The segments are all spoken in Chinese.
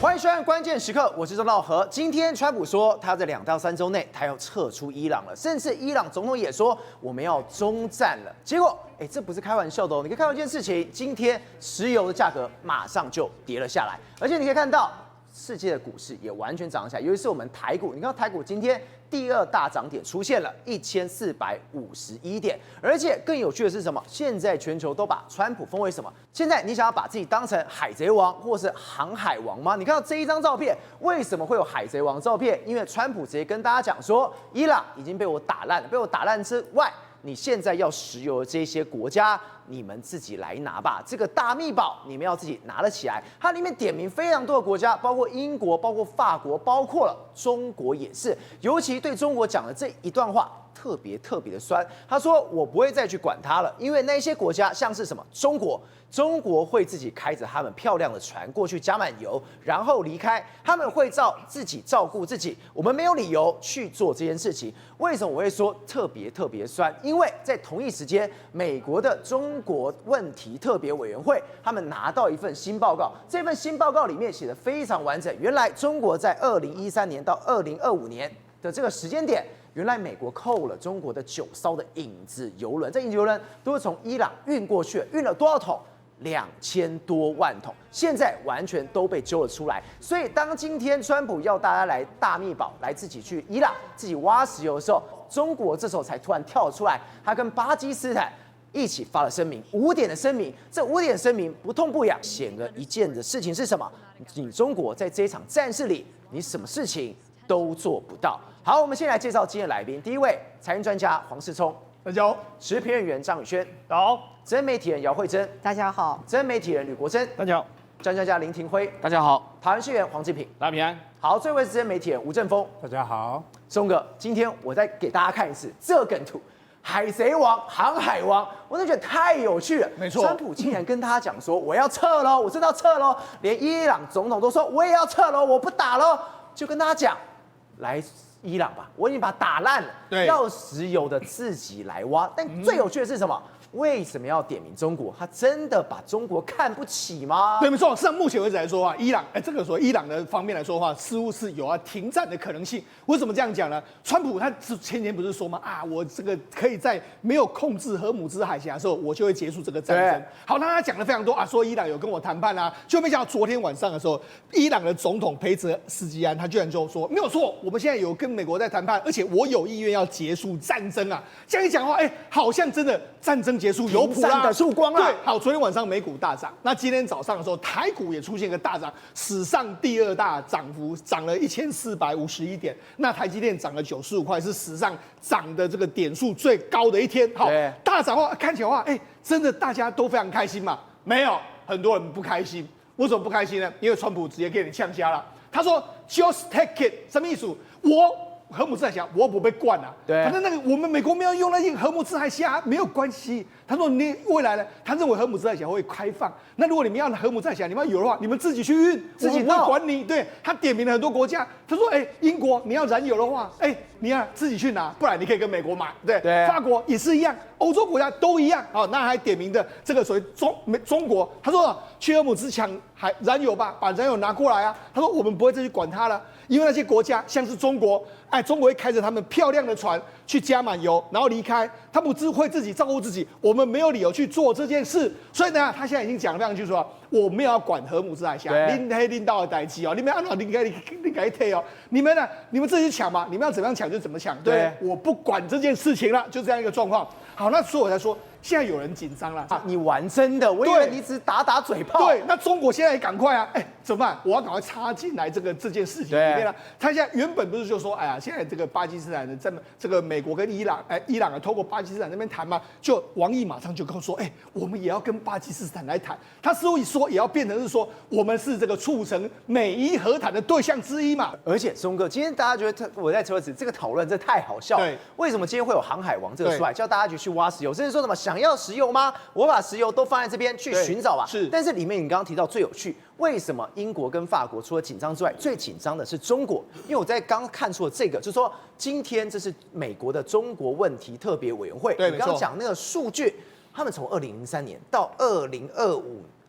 欢迎收看关键时刻，我是钟道和。今天川普说他在2到3周内他要撤出伊朗了，甚至伊朗总统也说我们要终战了。结果，这不是开玩笑的哦。你可以看到一件事情，今天石油的价格马上就跌了下来，而且你可以看到世界的股市也完全涨了起来，尤其是我们台股，你看到台股今天第2大涨点出现了1451点，而且更有趣的是什么？现在全球都把川普封为什么？现在你想要把自己当成海贼王或是航海王吗？你看到这一张照片，为什么会有海贼王照片？因为川普直接跟大家讲说，伊朗已经被我打烂了，被我打烂之外，你现在要石油的这些国家，你们自己来拿吧。这个大秘宝你们要自己拿得起来。它里面点名非常多的国家，包括英国、包括法国、包括了中国也是。尤其对中国讲的这一段话特别的酸。他说我不会再去管它了，因为那些国家像是什么中国会自己开着他们漂亮的船过去加满油，然后离开。他们会自己照顾自己，我们没有理由去做这件事情。为什么我会说特别酸？因为在同一时间，美国的中国问题特别委员会他们拿到一份新报告，这份新报告里面写得非常完整。原来中国在2013年到2025年的这个时间点，原来美国扣了中国的9艘的影子油轮，这影子油轮都是从伊朗运过去，运了多少桶？2000多万桶，现在完全都被揪了出来。所以当今天川普要大家来大秘宝，来自己去伊朗自己挖石油的时候，中国这时候才突然跳出来，他跟巴基斯坦一起发了声明，5点的声明。这5点声明不痛不痒，显而易见的事情是什么？你中国在这一场战事里，你什么事情都做不到。好，我们先来介绍今天的来宾。第一位，财经专家黄世聪，大家好；时评人员张宇轩，好；资深媒体人姚慧珍，大家好；资深媒体人吕国珍，大家好；专家林廷辉，大家好；台湾新员黄志平，大家平安。好，最后一位资深媒体人吴正峰，大家好。松哥，今天我再给大家看一次这个梗图，海贼王、航海王，我真的觉得太有趣了。没错，川普竟然跟他讲说我要撤喽，我真的要撤喽，连伊朗总统都说我也要撤喽，我不打喽，就跟他讲来伊朗吧，我已经把它打烂了。对，要石油的自己来挖。但最有趣的是什么？为什么要点名中国？他真的把中国看不起吗？对，没错。实际上，目前为止来说啊，伊朗，这个说伊朗的方面来说的话，似乎是有停战的可能性。为什么这样讲呢？川普他前年不是说吗？我这个可以在没有控制荷姆兹海峡的时候，我就会结束这个战争。好，那他讲了非常多啊，说伊朗有跟我谈判啊，就没想到昨天晚上的时候，伊朗的总统裴泽斯基安他居然就说没有错，我们现在有跟美国在谈判，而且我有意愿要结束战争啊。这样一讲的话，好像真的战争结束有谱啦，曙光啦。对，好，昨天晚上美股大涨，那今天早上的时候，台股也出现一个大涨，史上第2大涨幅，涨了1451点。那台积电涨了95块，是史上涨的这个点数最高的一天。好，大涨的话，看起来的话，真的大家都非常开心嘛？没有，很多人不开心。为什么不开心呢？因为川普直接给你呛瞎了，他说 "Just take it"， 什么意思？荷姆兹海峡我不被灌啊，对，反正那个我们美国没有用那些荷姆兹海峡没有关系。他说你未来呢，他认为荷姆兹海峡会开放。那如果你们要荷姆兹海峡，你们要有的话，你们自己去运，自己我不会管你。对，他点名了很多国家，他说英国你要燃油的话，你要自己去拿，不然你可以跟美国买。对，法国也是一样，欧洲国家都一样。好，那还点名的这个所谓中国，他说去荷姆兹抢燃油吧，把燃油拿过来啊。他说我们不会再去管它了。因为那些国家像是中国，中国会开着他们漂亮的船去加满油，然后离开，他们会自己照顾自己，我们没有理由去做这件事。所以呢，他现在已经讲得非常清楚了，我没有要管荷姆兹海峡，拎到的代志哦，你们按照你该退哦，你们呢，你们自己去抢嘛，你们要怎么样抢就怎么抢，对，我不管这件事情了，就这样一个状况。好，那所以我才说。现在有人紧张了，你玩真的？我以为你只打嘴炮。对，那中国现在也赶快啊，怎么办？我要赶快插进来这件事情里面了。他现在原本不是就说，现在这个巴基斯坦的这个美国跟伊朗，伊朗透过巴基斯坦那边谈嘛，就王毅马上就跟我说，我们也要跟巴基斯坦来谈。他所以说也要变成是说，我们是这个促成美伊和谈的对象之一嘛。而且松哥，今天大家觉得我在车子这个讨论这太好笑了。对，为什么今天会有航海王这个出来，叫大家去挖石油，甚至说什么想要石油吗？我把石油都放在这边去寻找吧。是，但是里面你刚刚提到最有趣，为什么英国跟法国除了紧张之外，最紧张的是中国？因为我在刚看出了这个，就是说今天这是美国的中国问题特别委员会，对，你刚刚讲那个数据，他们从2003年到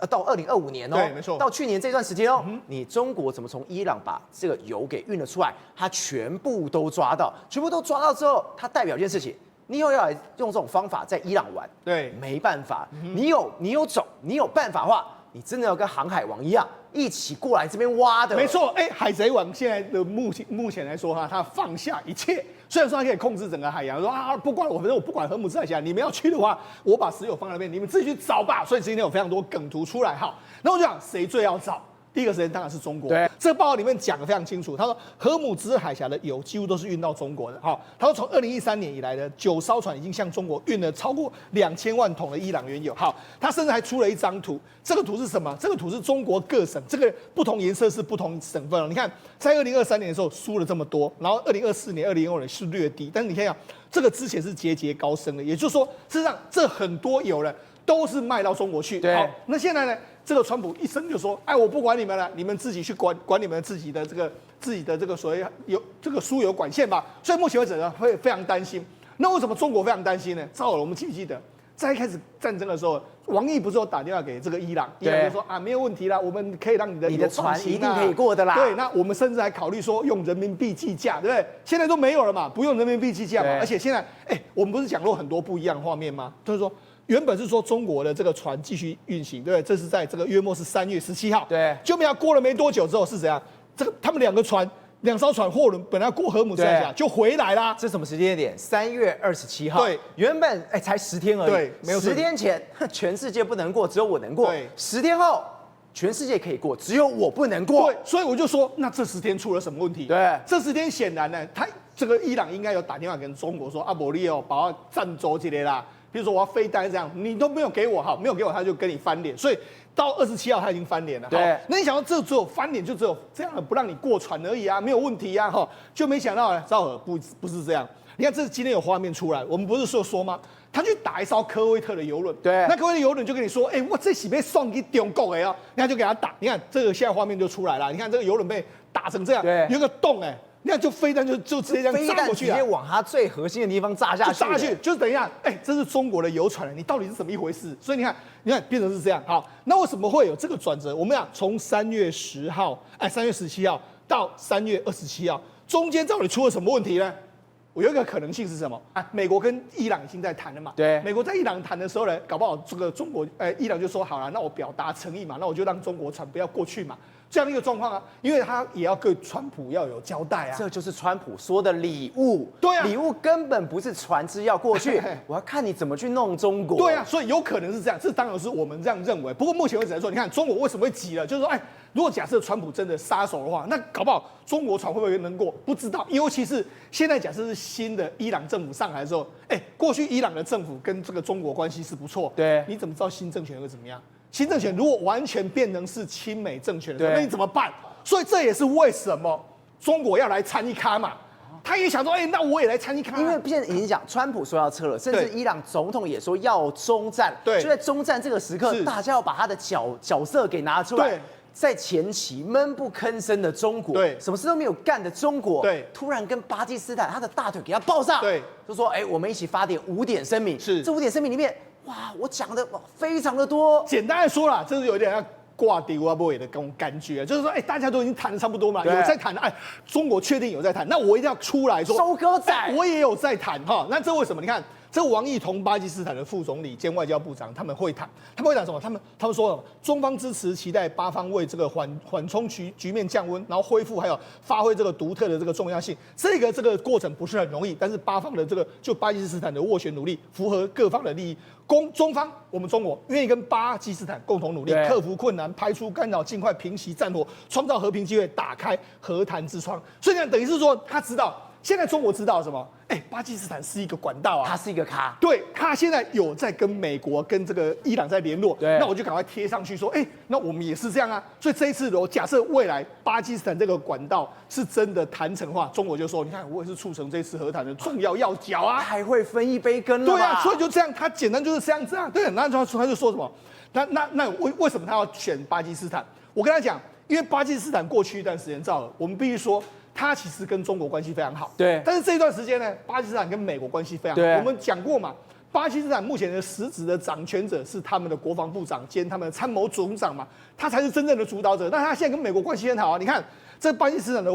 到2025年哦，对，没错，到去年这段时间哦，你中国怎么从伊朗把这个油给运了出来？它全部都抓到，全部都抓到之后，它代表一件事情。你又要来用这种方法在伊朗玩，对，没办法。你有种，你有办法的话，你真的要跟航海王一样，一起过来这边挖的。没错，海贼王现在的目前来说哈，他放下一切，虽然说他可以控制整个海洋，说啊不管我，反正我不管荷姆斯海峡，你们要去的话，我把石油放在那边，你们自己去找吧。所以今天有非常多梗图出来哈，那我就讲谁最要找。第一个时间当然是中国。对，这个报告里面讲得非常清楚，他说荷姆兹海峡的油几乎都是运到中国的。好，他说从2013年以来的9艘船已经向中国运了超过2000万桶的伊朗原油。好，他甚至还出了一张图，这个图是什么？这个图是中国各省，这个不同颜色是不同省份哦。你看，在2023年的时候输了这么多，然后2024年、2025年是略低，但是你看这个之前是节节高升的，也就是说，事实上这很多油呢都是卖到中国去。对，好，那现在呢？这个川普一声就说：“哎，我不管你们了，你们自己去管你们自己的这个所谓有这个输油管线吧。”所以目前为止呢，会非常担心。那为什么中国非常担心呢？赵尔，我们记不记得在一开始战争的时候，王毅不是有打电话给这个伊朗，伊朗就说啊，没有问题啦，我们可以让你的船一定可以过的啦。对，那我们甚至还考虑说用人民币计价，对不对？现在都没有了嘛，不用人民币计价嘛。而且现在，我们不是讲过很多不一样的画面吗？就是说。原本是说中国的这个船继续运行，对不对？这是在这个约莫是3月17号，对。就没有过了没多久之后是怎样？这个他们2艘船货轮本来要过荷姆斯海峡就回来啦。这什么时间点？3月27号。对，原本才10天而已。对，没有10天前全世界不能过，只有我能过。对，10天后全世界可以过，只有我不能过。对，所以我就说，那这10天出了什么问题？对，这10天显然呢，这个伊朗应该有打电话跟中国说，阿伯利哦，把我占走起来啦。比如说我要飞弹这样，你都没有给我，好，没有给我，他就跟你翻脸。所以到27号他已经翻脸了。对，那你想到这只有翻脸，就只有这样的不让你过船而已啊，没有问题啊，哈，就没想到呢，赵尔不是这样。你看这今天有画面出来，我们不是说吗？他去打一艘科威特的油轮，对，那科威特油轮就跟你说，我这是被送给中国的哦，你看就给他打，你看这个现在画面就出来了，你看这个油轮被打成这样，对，有一个洞那就飞弹就直接这样炸过去直接往它最核心的地方炸下去，炸下去，就是等一下，这是中国的油船，你到底是怎么一回事？所以你看变成是这样。好，那为什么会有这个转折？我们讲从3月10号，3月17号到3月27号，中间到底出了什么问题呢？我有一个可能性是什么？美国跟伊朗已经在谈了嘛？对，美国在伊朗谈的时候呢，搞不好这个中国，伊朗就说好了，那我表达诚意嘛，那我就让中国船不要过去嘛。这样的一个状况啊，因为他也要对川普要有交代啊。这就是川普说的礼物。对啊，礼物根本不是船只要过去，我要看你怎么去弄中国。对啊，所以有可能是这样，这当然是我们这样认为。不过目前为止来说，你看中国为什么会急了？就是说，如果假设川普真的杀手的话，那搞不好中国船会不会能过？不知道。尤其是现在假设是新的伊朗政府上来的时候，过去伊朗的政府跟这个中国关系是不错。对，你怎么知道新政权会怎么样？新政权如果完全变成是亲美政权的时候，那你怎么办？所以这也是为什么中国要来参一咖嘛。他也想说，那我也来参一咖。因为现在已经讲，川普说要撤了，甚至伊朗总统也说要中战。对，就在中战这个时刻，大家要把他的角色给拿出来。对，在前期闷不吭声的中国，对，什么事都没有干的中国，对，突然跟巴基斯坦他的大腿给他抱上，对，就说，我们一起发点5点声明。是，这5点声明里面，哇，我讲的非常的多。简单的说啦，这是有点像挂丢啊不的这种感觉，就是说，大家都已经谈的差不多嘛，有在谈，中国确定有在谈，那我一定要出来说，收割仔，我也有在谈哈。那这为什么？你看，这王毅同巴基斯坦的副总理兼外交部长他们会谈什么？他们说，中方支持期待巴方为这个缓冲局面降温，然后恢复还有发挥这个独特的这个重要性。这个过程不是很容易，但是巴方的就巴基斯坦的斡旋努力符合各方的利益。中方，我们中国愿意跟巴基斯坦共同努力，克服困难，排除干扰，尽快平息战火，创造和平机会，打开和谈之窗。所以呢，等于是说，他知道现在中国知道什么？巴基斯坦是一个管道啊，它是一个咖。对，他现在有在跟美国、跟这个伊朗在联络，对，那我就赶快贴上去说，那我们也是这样啊。所以这一次，假设未来巴基斯坦这个管道是真的谈成的话，中国就说，你看，我也是促成这次和谈的重要要角啊，还会分一杯羹了吧？对啊，所以就这样，他简单就是这样子啊。对，那他就说什么？那为什么他要选巴基斯坦？我跟他讲，因为巴基斯坦过去一段时间，我们必须说。他其实跟中国关系非常好，对。但是这一段时间呢，巴基斯坦跟美国关系非常好。我们讲过嘛，巴基斯坦目前的实质的掌权者是他们的国防部长兼他们的参谋总长嘛，他才是真正的主导者。但他现在跟美国关系很好啊，你看这巴基斯坦的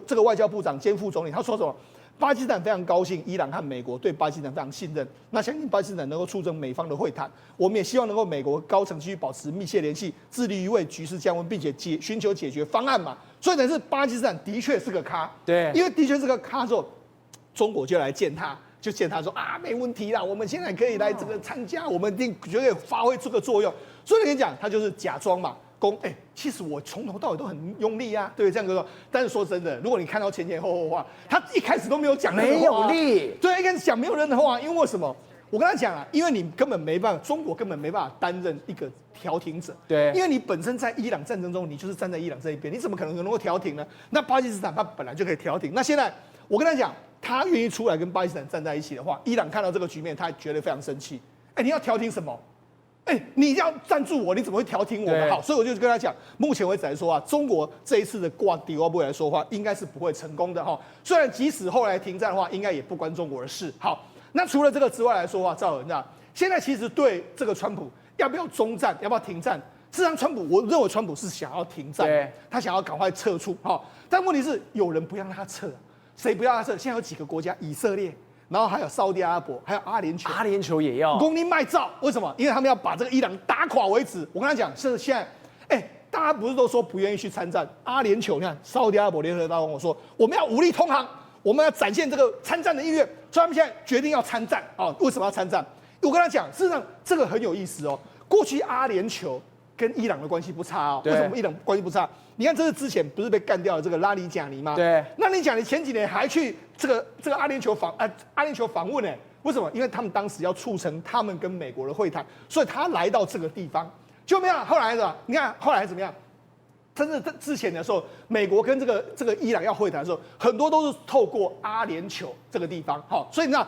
这个外交部长兼副总理，他说什么？巴基斯坦非常高兴，伊朗和美国对巴基斯坦非常信任，那相信巴基斯坦能够促成美方的会谈。我们也希望能够美国高层继续保持密切联系，致力于为局势降温，并且寻求解决方案嘛。所以等于是巴基斯坦的确是个咖，对，因为的确是个咖之后，中国就来见他。就见他说啊，没问题啦，我们现在可以来这个参加，我们一定绝对发挥这个作用。所以我跟你讲，他就是假装嘛，其实我从头到尾都很用力啊，对，这样说。但是说真的，如果你看到前前后后话，他一开始都没有讲任何话，没有力，对，一开始讲没有任何话，因为什么？我跟他讲啊，因为你根本没办法，中国根本没办法担任一个调停者，对，因为你本身在伊朗战争中，你就是站在伊朗这一边，你怎么可能够调停呢？那巴基斯坦他本来就可以调停，那现在我跟他讲。他愿意出来跟巴基斯坦站在一起的话，伊朗看到这个局面，他觉得非常生气。你要调停什么？你要赞助我，你怎么会调停我们？好，所以我就跟他讲，目前为止来说啊，中国这一次的挂迪奥布来说话，应该是不会成功的哈。虽然即使后来停战的话，应该也不关中国的事。好，那除了这个之外来说话，赵文啊，现在其实对这个川普要不要中战，要不要停战？事实上，我认为川普是想要停战，他想要赶快撤出。好，但问题是有人不让他撤。谁不要他撤？现在有几个国家，以色列，然后还有沙特阿拉伯，还有阿联酋。阿联酋也要公民卖照，为什么？因为他们要把这个伊朗打垮为止。我跟他讲，是现在，大家不是都说不愿意去参战？阿联酋，你看沙特阿拉伯联合大公我说，我们要武力通航，我们要展现这个参战的意愿，所以他们现在决定要参战啊！为什么要参战？我跟他讲，事实上这个很有意思哦。过去阿联酋跟伊朗的关系不差哦，为什么伊朗关系不差？你看，这是之前不是被干掉的这个拉里贾尼吗？对，拉里贾尼前几年还去这个阿联酋访问呢。为什么？因为他们当时要促成他们跟美国的会谈，所以他来到这个地方，就没有后来的。你看后来怎么样？真的之前的时候，美国跟这个伊朗要会谈的时候，很多都是透过阿联酋这个地方。好，所以那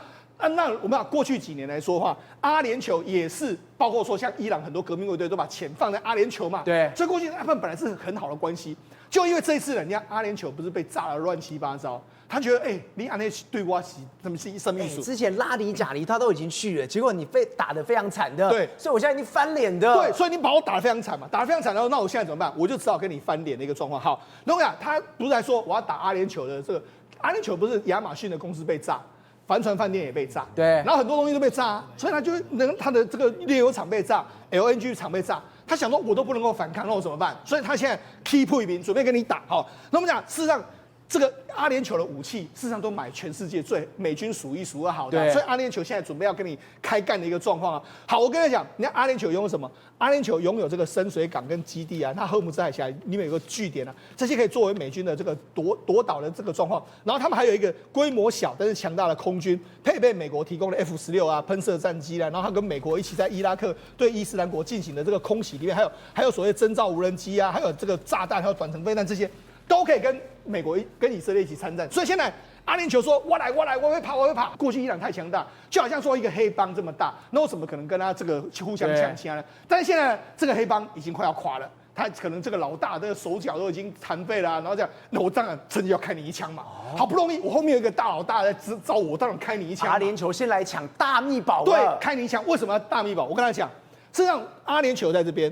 我们过去几年来说的话，阿联酋也是包括说像伊朗很多革命卫队都把钱放在阿联酋嘛，对，所以过去他们本来是很好的关系，就因为这一次人家阿联酋不是被炸得乱七八糟，他觉得你安内对我是他们是一生命数。之前拉里贾尼他都已经去了，结果你被打得非常惨的，对，所以我现在已经翻脸的，对，所以你把我打得非常惨嘛，打得非常惨，然后那我现在怎么办？我就只好跟你翻脸的一个状况。好，那我讲他不是在说我要打阿联酋的这个，阿联酋不是亚马逊的公司被炸。帆船饭店也被炸，对，然后很多东西都被炸，所以他就他的这个炼油厂被炸 ，LNG 厂被炸，他想说我都不能够反抗，那我怎么办？所以他现在 keep 一兵，准备跟你打。好，那我们讲，事实上这个阿联酋的武器，事实上都买全世界美军数一数二好的，所以阿联酋现在准备要跟你开干的一个状况啊。好，我跟你讲，你看阿联酋拥有什么？阿联酋拥有这个深水港跟基地啊，它荷姆斯海峡里面有个据点啊，这些可以作为美军的这个夺岛的这个状况。然后他们还有一个规模小但是强大的空军，配备美国提供的 F-16啊喷射战机啦，然后他跟美国一起在伊拉克对伊斯兰国进行的这个空袭里面，还有所谓征兆无人机啊，还有这个炸弹，还有短程飞弹这些。都可以跟美国跟以色列一起参战，所以现在阿联酋说我来，我会怕。过去伊朗太强大，就好像说一个黑帮这么大，那我怎么可能跟他这个互相抢枪呢？但是现在这个黑帮已经快要垮了，他可能这个老大的手脚都已经残废了，然后这样，那我当然真的要开你一枪嘛。好不容易我后面有一个大老大在招我，当然开你一枪。阿联酋先来抢大秘宝，对，开你一枪。为什么要大秘宝？我跟他讲，实际上阿联酋在这边，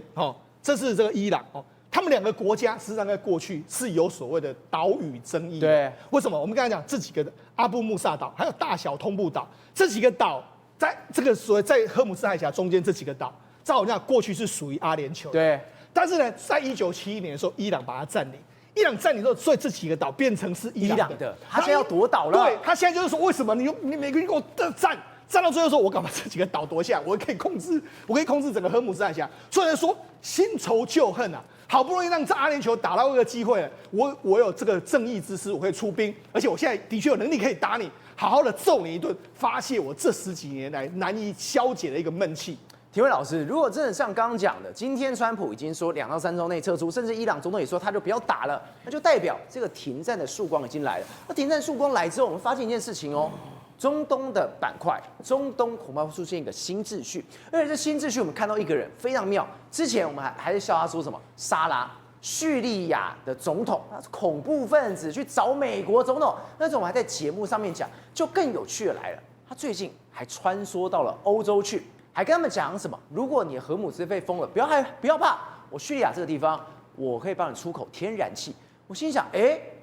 这是这个伊朗他们两个国家实际上在过去是有所谓的岛屿争议的。对，为什么？我们刚才讲这几个阿布穆萨岛，还有大小通布岛，这几个岛在这个所谓在荷姆斯海峡中间这几个岛，照我讲过去是属于阿联酋。对。但是呢，在1971年的时候，伊朗把它占领。伊朗占领之后，所以这几个岛变成是伊朗的。他现在要夺岛了。对，他现在就是说，为什么你美国人给我占到最后说，我敢把这几个岛夺下，我可以控制整个荷姆斯海峡。所以说新仇旧恨啊，好不容易让这阿联酋打到一个机会了，我有这个正义之师，我可以出兵，而且我现在的确有能力可以打你，好好的揍你一顿，发泄我这10几年来难以消解的一个闷气。提问老师，如果真的像刚刚讲的，今天川普已经说2到3周内撤出，甚至伊朗总统也说他就不要打了，那就代表这个停战的曙光已经来了。那停战曙光来之后，我们发现一件事情哦，中东的板块，中东恐怕会出现一个新秩序，而且这新秩序我们看到一个人非常妙。之前我们还是笑他说什么沙拉，叙利亚的总统，他是恐怖分子去找美国总统，那种我们还在节目上面讲，就更有趣的来了。他最近还穿梭到了欧洲去，还跟他们讲什么？如果你的荷姆斯被封了，不要怕，我叙利亚这个地方，我可以帮你出口天然气。我心想，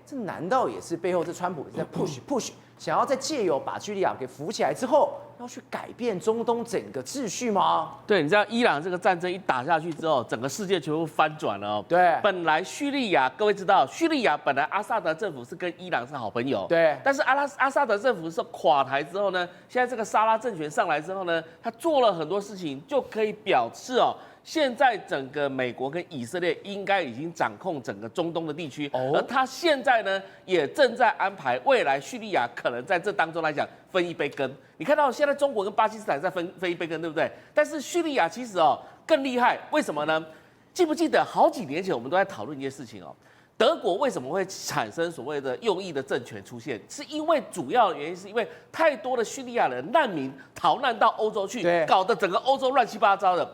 这难道也是背后这川普在 push， 想要再借由把叙利亚给扶起来之后，要去改变中东整个秩序吗？对，你知道伊朗这个战争一打下去之后，整个世界全部翻转了哦。对，本来叙利亚，各位知道，叙利亚本来阿萨德政府是跟伊朗是好朋友，对。但是阿萨德政府是垮台之后呢，现在这个沙拉政权上来之后呢，他做了很多事情，就可以表示哦。现在整个美国跟以色列应该已经掌控整个中东的地区，而他现在呢也正在安排未来叙利亚可能在这当中来讲分一杯羹。你看到现在中国跟巴基斯坦在分一杯羹，对不对？但是叙利亚其实更厉害，为什么呢？记不记得好几年前我们都在讨论一件事情哦？德国为什么会产生所谓的右翼的政权出现？是因为主要的原因是因为太多的叙利亚人难民逃难到欧洲去，搞得整个欧洲乱七八糟的。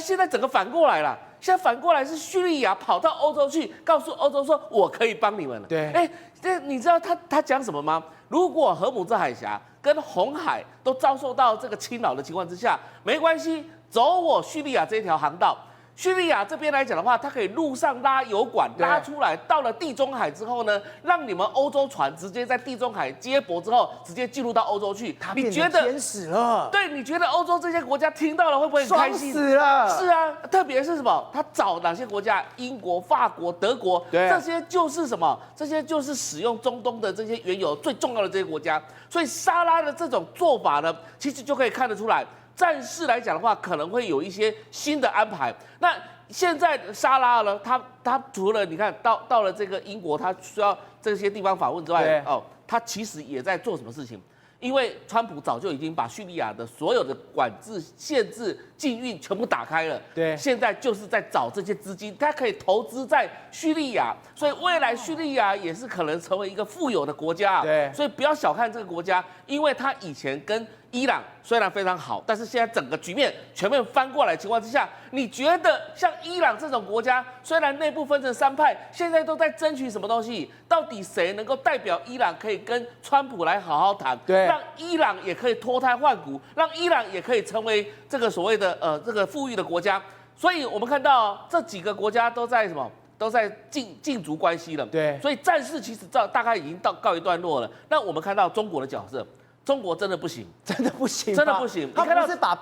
现在整个反过来了，现在反过来是叙利亚跑到欧洲去，告诉欧洲说我可以帮你们了。对，这你知道他讲什么吗？如果荷姆兹海峡跟红海都遭受到这个侵扰的情况之下，没关系，走我叙利亚这一条航道。叙利亚这边来讲的话，它可以陆上拉油管拉出来，到了地中海之后呢，让你们欧洲船直接在地中海接驳之后，直接进入到欧洲去。你觉得天使了？对，你觉得欧洲这些国家听到了会不会很开心？爽死了！是啊，特别是什么？他找哪些国家？英国、法国、德国，这些就是什么？这些就是使用中东的这些原油最重要的这些国家。所以沙拉的这种做法呢，其实就可以看得出来。战事来讲的话，可能会有一些新的安排。那现在沙拉呢，他除了你看到了这个英国，他需要这些地方访问之外，他其实也在做什么事情？因为川普早就已经把叙利亚的所有的管制、限制、禁运全部打开了，对，现在就是在找这些资金，他可以投资在叙利亚，所以未来叙利亚也是可能成为一个富有的国家，对，所以不要小看这个国家，因为他以前跟伊朗虽然非常好，但是现在整个局面全面翻过来的情况之下，你觉得像伊朗这种国家，虽然内部分成三派，现在都在争取什么东西？到底谁能够代表伊朗可以跟川普来好好谈？对，让伊朗也可以脱胎换骨，让伊朗也可以成为这个所谓的这个富裕的国家。所以我们看到这几个国家都在什么？都在竞逐关系了。对，所以战事其实大概已经告一段落了。那我们看到中国的角色。中国真的不行，真的不行，真的不行。他不是把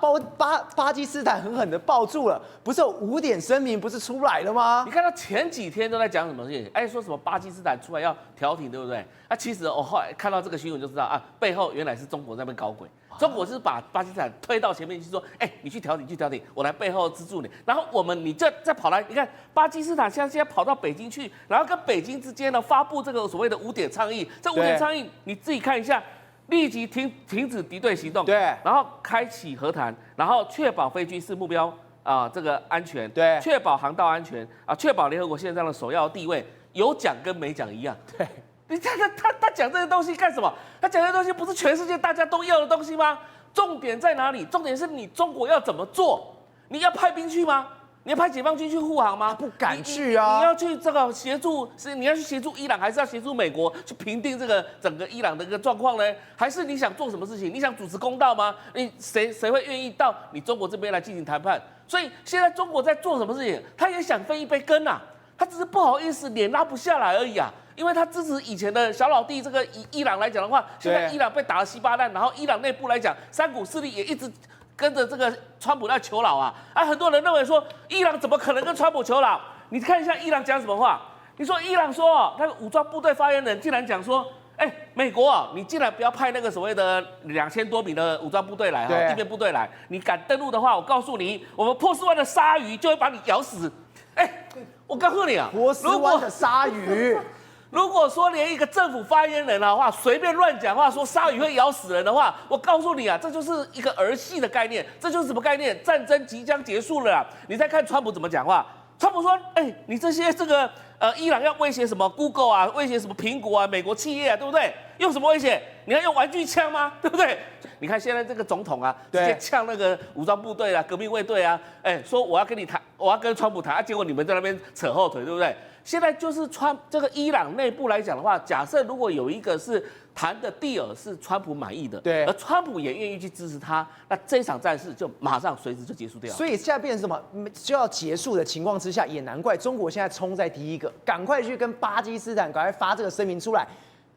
巴基斯坦狠狠的抱住了，不是有5点声明不是出来了吗？你看到前几天都在讲什么事情？说什么巴基斯坦出来要调停，对不对？其实我后来看到这个新闻就知道背后原来是中国在那边搞鬼。中国是把巴基斯坦推到前面去说，你去调停，我来背后资助你。然后你再跑来，你看巴基斯坦现在跑到北京去，然后跟北京之间呢发布这个所谓的5点倡议。这5点倡议你自己看一下。立即停止敌对行动，对，然后开启和谈，然后确保非军事目标这个安全，对，确保航道安全确保联合国宪章的首要地位，有讲跟没讲一样。对，你看他讲这些东西干什么？他讲这些东西不是全世界大家都要的东西吗？重点在哪里？重点是你中国要怎么做？你要派兵去吗？你要派解放军去护航吗？不敢去啊！你要去这个协助，你要去协助伊朗，还是要协助美国去平定这个整个伊朗的一个状况呢？还是你想做什么事情？你想主持公道吗？谁会愿意到你中国这边来进行谈判？所以现在中国在做什么事情？他也想分一杯羹啊，他只是不好意思，脸拉不下来而已啊。因为他支持以前的小老弟，这个伊朗来讲的话，现在伊朗被打得稀巴烂，然后伊朗内部来讲，三股势力也一直跟着这个川普在求饶啊！很多人认为说，伊朗怎么可能跟川普求饶？你看一下伊朗讲什么话？你说伊朗说，那个武装部队发言人竟然讲说，美国你竟然不要派那个所谓的2000多名的武装部队来地面部队来，你敢登陆的话，我告诉你，我们波斯湾的鲨鱼就会把你咬死。我告诉你啊，波斯湾的鲨鱼。如果说连一个政府发言人的话随便乱讲话，说鲨鱼会咬死人的话，我告诉你啊，这就是一个儿戏的概念，这就是什么概念？战争即将结束了啦！你再看川普怎么讲话，川普说：“你这些伊朗要威胁什么 Google 啊，威胁什么苹果啊，美国企业啊，对不对？用什么威胁？你要用玩具枪吗？对不对？你看现在这个总统啊，直接呛那个武装部队啊、革命卫队啊，说我要跟你谈，我要跟川普谈，结果你们在那边扯后腿，对不对？现在就是这个伊朗内部来讲的话，假设如果有一个是谈的地尔是川普满意的，对，而川普也愿意去支持他，那这一场战事就马上随时就结束掉。所以现在变成什么？就要结束的情况之下，也难怪中国现在冲在第一个，赶快去跟巴基斯坦赶快发这个声明出来。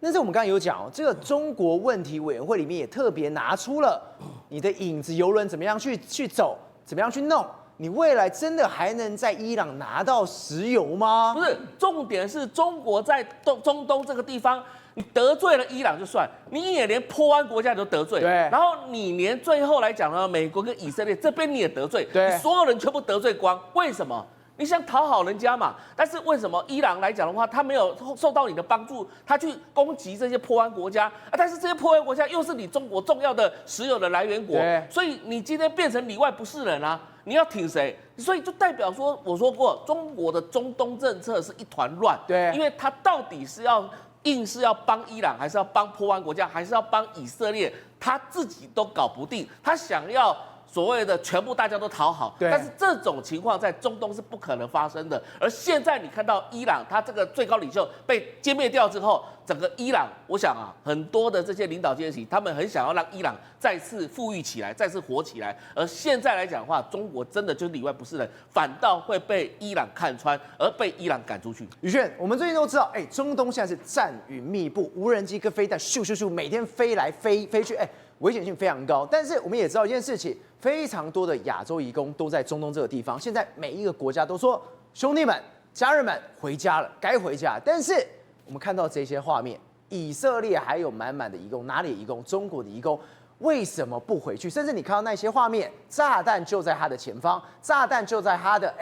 但是我们刚才有讲哦，这个中国问题委员会里面也特别拿出了你的影子邮轮怎么样去走，怎么样去弄。你未来真的还能在伊朗拿到石油吗？不是，重点是中国在中东这个地方，你得罪了伊朗就算，你也连波湾国家你都得罪，对，然后你连最后来讲呢，美国跟以色列这边你也得罪，对，你所有人全部得罪光，为什么？你想讨好人家嘛？但是为什么伊朗来讲的话，他没有受到你的帮助，他去攻击这些波湾国家啊？但是这些波湾国家又是你中国重要的石油的来源国，所以你今天变成里外不是人啊！你要挺谁？所以就代表说，我说过，中国的中东政策是一团乱，对，因为他到底是要硬是要帮伊朗，还是要帮波湾国家，还是要帮以色列？他自己都搞不定，他想要所谓的全部大家都讨好，但是这种情况在中东是不可能发生的。而现在你看到伊朗，他这个最高领袖被歼灭掉之后，整个伊朗，我想啊，很多的这些领导阶级，他们很想要让伊朗再次富裕起来，再次活起来。而现在来讲的话，中国真的就里外不是人，反倒会被伊朗看穿，而被伊朗赶出去。宇轩，我们最近都知道，中东现在是战云密布，无人机跟飞弹咻咻咻，每天飞来飞去，危险性非常高。但是我们也知道一件事情，非常多的亚洲移工都在中东这个地方。现在每一个国家都说，兄弟们、家人们回家了，该回家。但是我们看到这些画面，以色列还有满满的移工，哪里移工？中国的移工为什么不回去？甚至你看到那些画面，炸弹就在他的前方，炸弹就在他的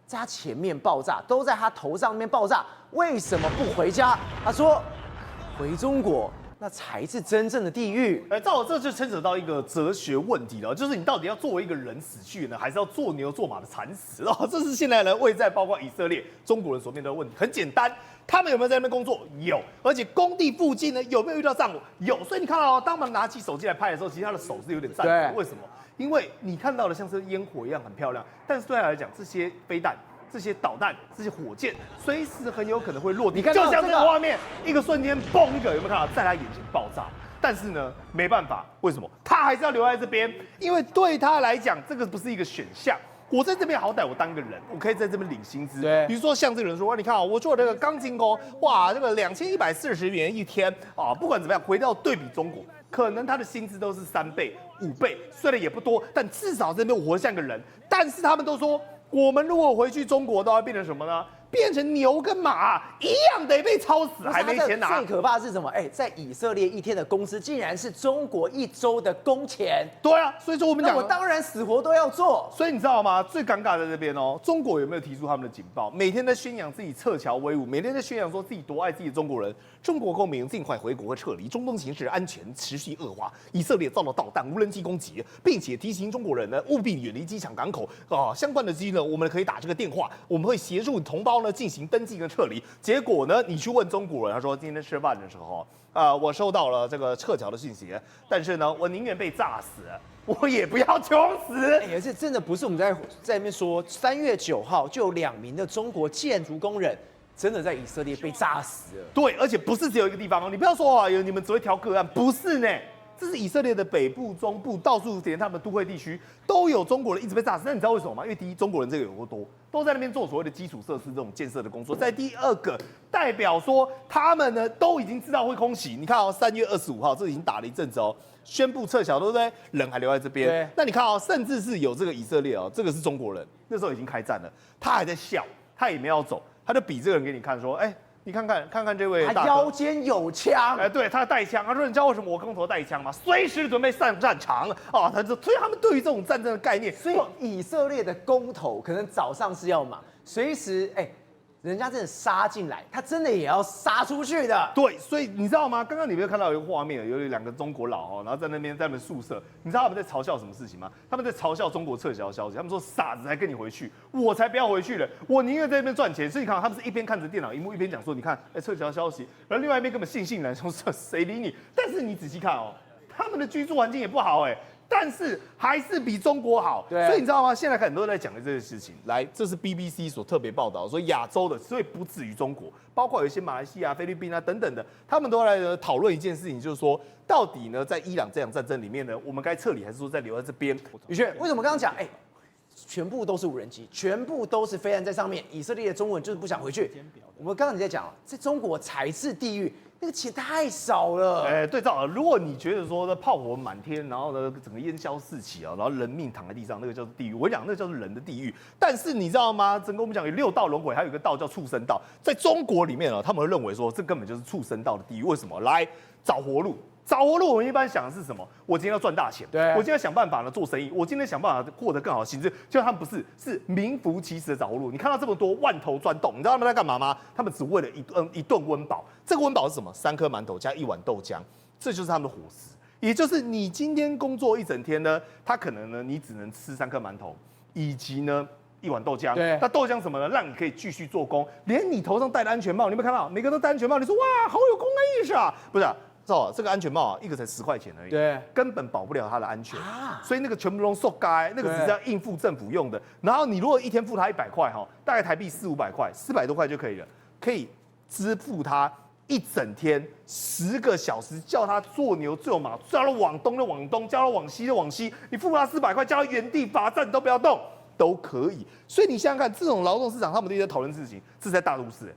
在他前面爆炸，都在他头上面爆炸，为什么不回家？他说，回中国。那才是真正的地狱。照我这就牵扯到一个哲学问题了，就是你到底要作为一个人死去呢，还是要做牛做马的惨死？这是现在呢位在包括以色列、中国人所面对的问题。很简单，他们有没有在那边工作？有，而且工地附近呢有没有遇到战火？有。所以你看到当我们拿起手机来拍的时候，其实他的手是有点颤抖。为什么？因为你看到的像是烟火一样很漂亮，但是对他来讲，这些飞弹、这些导弹、这些火箭，随时很有可能会落地。就像这个画面，一个瞬间，嘣一个，有没有看到在他眼前爆炸？但是呢，没办法，为什么？他还是要留在这边，因为对他来讲，这个不是一个选项。我在这边好歹我当个人，我可以在这边领薪资。对，比如说像这个人说，你看啊，我做这个钢筋工，哇，这个2140元一天啊，不管怎么样，回到对比中国，可能他的薪资都是3倍、5倍，虽然也不多，但至少这边我活得像个人。但是他们都说，我们如果回去中国，都要变成什么呢？变成牛跟马一样得被操死，还没钱拿。最可怕的是什么？在以色列一天的工资竟然是中国1周的工钱。对啊，所以说我们讲，我当然死活都要做。所以你知道吗？最尴尬在这边哦，中国有没有提出他们的警报？每天在宣扬自己撤侨威武，每天在宣扬说自己多爱自己的中国人。中国公民尽快回国和撤离，中东形势安全持续恶化。以色列遭到导弹、无人机攻击，并且提醒中国人呢务必远离机场、港口啊。相关的机呢，我们可以打这个电话，我们会协助同胞呢进行登记跟撤离。结果呢，你去问中国人，他说今天吃饭的时候我收到了这个撤侨的信息，但是呢，我宁愿被炸死，我也不要穷死。而且真的不是我们在那边说，3月9号就有2名的中国建筑工人。真的在以色列被炸死了。对，而且不是只有一个地方哦，你不要说你们只会挑个案，不是呢，这是以色列的北部、中部，到处连他们的都会地区都有中国人一直被炸死。那你知道为什么吗？因为第一，中国人这个有多多，都在那边做所谓的基础设施这种建设的工作。再第二个，代表说他们呢都已经知道会空袭。你看3月25号，这已经打了一阵子哦，宣布撤侨，对不对？人还留在这边。那你看甚至是有这个以色列这个是中国人，那时候已经开战了，他还在笑，他也没有走。他就比这个人给你看，说，你看看这位大哥，他腰间有枪，对他带枪，他说你知道为什么我公头带枪吗？随时准备上战场啊！所以他们对于这种战争的概念，所以以色列的公头可能早上是要忙，随时人家真的杀进来，他真的也要杀出去的。对，所以你知道吗？刚刚你没有看到有一个画面，有2个中国佬然后在那边在他们宿舍，你知道他们在嘲笑什么事情吗？他们在嘲笑中国撤侨消息，他们说傻子才跟你回去，我才不要回去了，我宁愿在那边赚钱。所以你看，他们是一边看着电脑荧幕，一边讲说，你看，撤侨消息，然后另外一边根本悻悻然说谁理你？但是你仔细看他们的居住环境也不好但是还是比中国好。对，所以你知道吗？现在很多人在讲的这个事情，来，这是 BBC 所特别报道，说亚洲的，所以不止于中国，包括有一些马来西亚、菲律宾啊等等的，他们都来讨论一件事情，就是说，到底呢，在伊朗这场战争里面呢，我们该撤离还是说再留在这边？宇轩，为什么刚刚讲全部都是无人机，全部都是飞弹在上面，以色列的中文就是不想回去。我们刚刚你在讲，在中国才是地狱。那个钱太少了。对照，如果你觉得说呢炮火满天，然后呢整个烟消四起啊，然后人命躺在地上，那个叫做地狱。我讲那个叫做人的地狱。但是你知道吗？整个我们讲有6道轮回，还有一个道叫畜生道。在中国里面啊，他们会认为说这根本就是畜生道的地狱。为什么？来找活路。找活路，我们一般想的是什么？我今天要赚大钱，对，我今天要想办法呢做生意，我今天想办法获得更好的薪资。就他们不是，是名副其实的找活路。你看到这么多万头钻洞，你知道他们在干嘛吗？他们只为了一顿温饱。这个温饱是什么？3颗馒头加1碗豆浆，这就是他们的伙食。也就是你今天工作一整天呢，他可能呢你只能吃3颗馒头，以及呢1碗豆浆。对，那豆浆什么呢？让你可以继续做工。连你头上戴的安全帽，你有没有看到？每个都戴安全帽，你说哇，好有工业意识啊！不是啊。这个安全帽啊，一个才10块钱而已，对，根本保不了它的安全所以那个全部都塑胶，那个只是要应付政府用的。然后你如果一天付他100块哈，大概台币400-500块，400多块就可以了，可以支付他一整天10个小时，叫他做牛做马，叫他往东就往东，叫他往西就往西，你付他400块，叫他原地罚站都不要动，都可以。所以你想想看，这种劳动市场，他们都在讨论事情，这是在大都市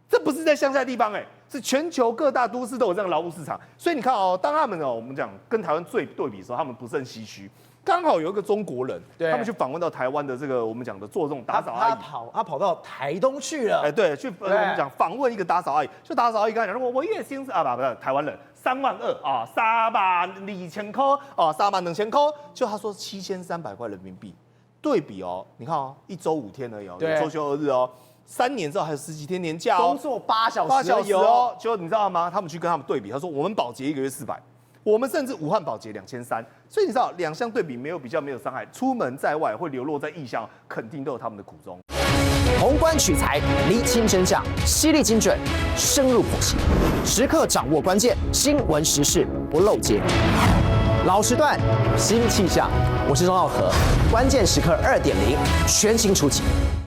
这不是在乡下地方是全球各大都市都有这样的劳务市场。所以你看当他们我们讲跟台湾最对比的时候，他们不是很唏嘘。刚好有一个中国人，他们去访问到台湾的这个我们讲的做这种打扫阿姨，他跑到台东去了。对，去我们讲访问一个打扫阿姨，就打扫阿姨跟他讲说，我月薪是不是台湾人32000啊，32000块32000块，就他说7300块人民币。对比你看1周5天而已有周休2日3年之后还有10几天年假工作8小时就你知道吗？他们去跟他们对比，他说我们保洁1个月400，我们甚至武汉保洁2300，所以你知道2项对比没有比较没有伤害，出门在外会流落在异乡，肯定都有他们的苦衷。宏观取材，厘清真相，犀利精准，深入剖析，时刻掌握关键，新闻时事不漏接。老时段，新气象，我是钟浩和，关键时刻2.0，全新出击。